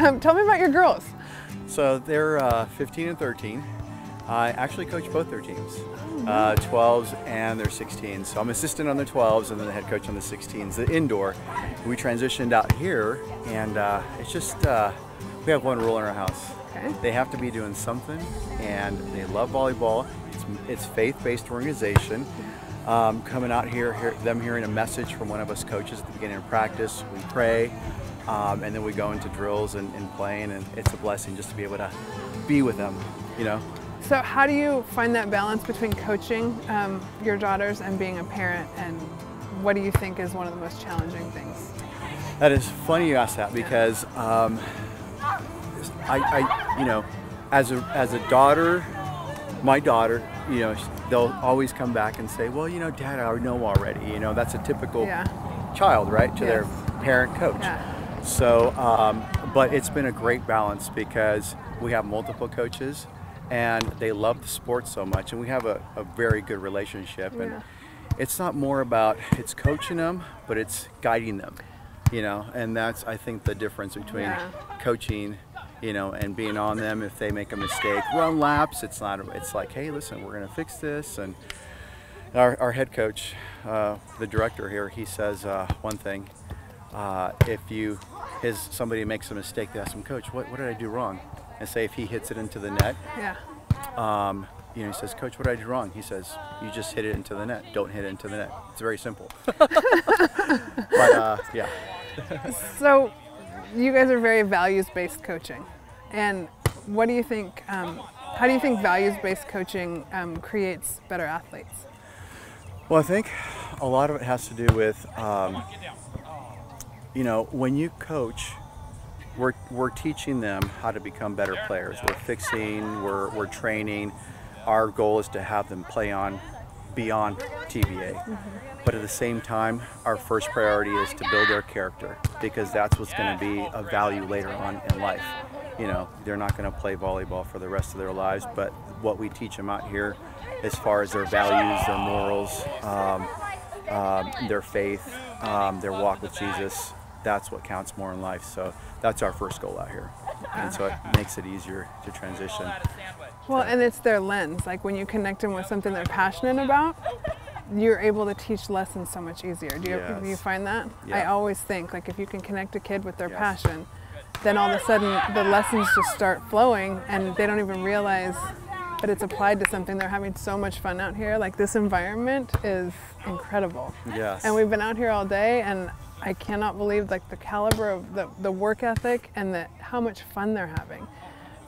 Tell me about your girls. So they're 15 and 13. I actually coach both their teams, 12s and their 16s. So I'm assistant on the 12s and then the head coach on the 16s, the indoor. We transitioned out here, and it's just, we have one rule in our house. Okay. They have to be doing something, and they love volleyball. It's faith-based organization. Coming out here, them hearing a message from one of us coaches at the beginning of practice, we pray, and then we go into drills and playing, and it's a blessing just to be able to be with them, you know. So how do you find that balance between coaching your daughters and being a parent, and what do you think is one of the most challenging things? That is funny you ask that, because I you know, as a daughter, my daughter, you know, they'll always come back and say, well, you know, Dad, I know already. You know, that's a typical child, right, to their parent coach. Yeah. So, but it's been a great balance because we have multiple coaches and they love the sport so much, and we have a very good relationship. And it's not more about, it's coaching them, but it's guiding them, you know, and that's, I think, the difference between coaching, you know, and being on them if they make a mistake. Run laps, it's not, it's like, hey, listen, we're going to fix this. And our head coach, the director here, he says one thing, if somebody makes a mistake, they ask him, Coach, what did I do wrong? And say if he hits it into the net, you know, he says, Coach, what did I do wrong? He says, you just hit it into the net. Don't hit it into the net. It's very simple. But yeah. So you guys are very values-based coaching. And what do you think, how do you think values-based coaching creates better athletes? Well, I think a lot of it has to do with, you know, when you coach, we're teaching them how to become better players. We're fixing, we're training. Our goal is to have them play on beyond TVA. But at the same time, our first priority is to build their character, because that's what's going to be of value later on in life. You know, they're not going to play volleyball for the rest of their lives, but what we teach them out here as far as their values, their morals, their faith, their walk with Jesus, that's what counts more in life. So that's our first goal out here. And so it makes it easier to transition. Well, and it's their lens. Like when you connect them with something they're passionate about, you're able to teach lessons so much easier. Do you find that? Yeah. I always think, like, if you can connect a kid with their passion, then all of a sudden the lessons just start flowing and they don't even realize that it's applied to something. They're having so much fun out here. Like, this environment is incredible. Yes. And we've been out here all day, and I cannot believe, like, the caliber of the work ethic and how much fun they're having.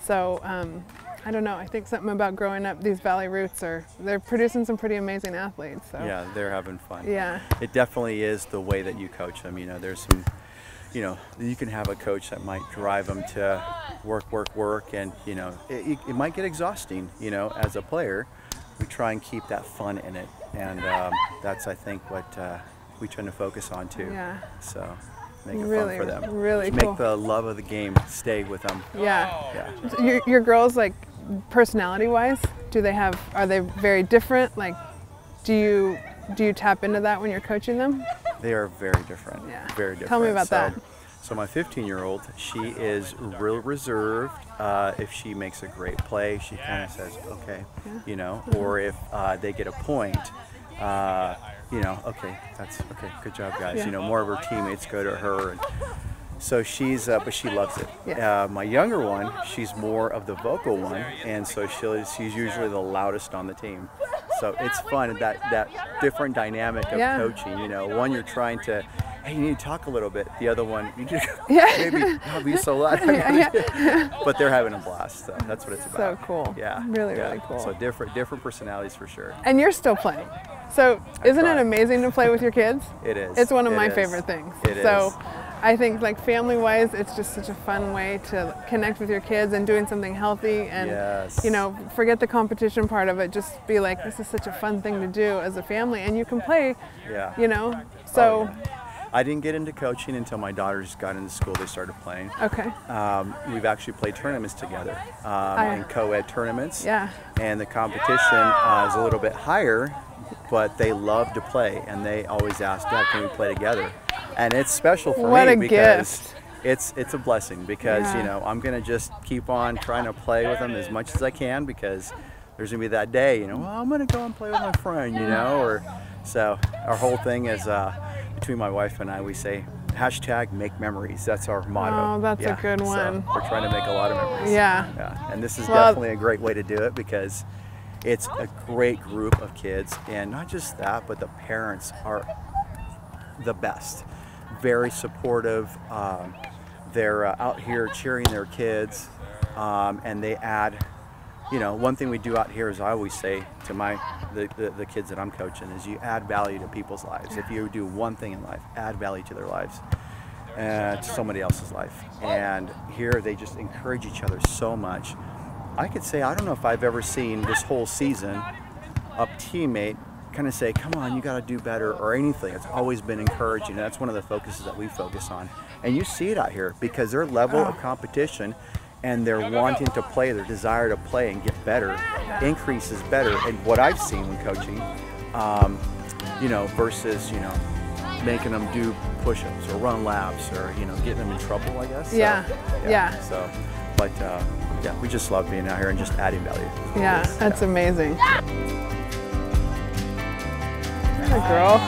So I don't know, I think something about growing up, these Valley Roots they're producing some pretty amazing athletes. So. Yeah, they're having fun. Yeah. It definitely is the way that you coach them. You know, there's some, you know, you can have a coach that might drive them to work, and, you know, it might get exhausting, you know, as a player. We try and keep that fun in it, and that's, I think, what we try to focus on too. Yeah. So make it really, fun for them. Really Make cool. the love of the game stay with them. Yeah. Yeah. Your girls, like, personality-wise, are they very different? Like, do you tap into that when you're coaching them? They are very different. Yeah. Very different. Tell me about that. So my 15-year-old, she is real reserved. If she makes a great play, she kind of says, okay, you know, or if they get a point, you know, okay, good job, guys. You know, more of her teammates go to her. And so she's, but she loves it. Yeah. My younger one, she's more of the vocal one, and so she's usually the loudest on the team. So it's fun, that different dynamic of coaching. You know, one, you're trying to, hey, you need to talk a little bit. The other one, you just maybe not be so loud. But they're having a blast. So that's what it's about. So cool. Yeah. Really cool. So different personalities for sure. And you're still playing. So isn't it amazing to play with your kids? It is. It's one of my favorite things. It so is. I think, like, family-wise, it's just such a fun way to connect with your kids and doing something healthy, and you know, forget the competition part of it. Just be like, this is such a fun thing to do as a family, and you can play. You know, so. I didn't get into coaching until my daughters got into school. They started playing. Okay. We've actually played tournaments together, in co-ed tournaments. Yeah. And the competition is a little bit higher, but they love to play, and they always ask, Dad, can we play together? And it's special for me because it's a blessing because you know, I'm gonna just keep on trying to play with them as much as I can, because there's gonna be that day, you know, well, I'm gonna go and play with my friend, you know, or so our whole thing is between my wife and I, we say hashtag make memories. That's our motto. Oh, that's a good one. So we're trying to make a lot of memories. Yeah. And this is definitely a great way to do it, because it's a great group of kids, and not just that, but the parents are the best. Very supportive. They're out here cheering their kids, and they add, you know, one thing we do out here is, I always say to the kids that I'm coaching, is you add value to people's lives. If you do one thing in life, add value to their lives, to somebody else's life. And here they just encourage each other so much. I could say, I don't know if I've ever seen this whole season a teammate kind of say, come on, you got to do better, or anything. It's always been encouraging. That's one of the focuses that we focus on. And you see it out here, because their level of competition and their wanting to play, their desire to play and get better, increases better. And what I've seen when coaching, you know, versus, you know, making them do push-ups or run laps, or, you know, getting them in trouble, I guess. So, Yeah. So, but yeah, we just love being out here and just adding value. Yeah, that's amazing. Good girl.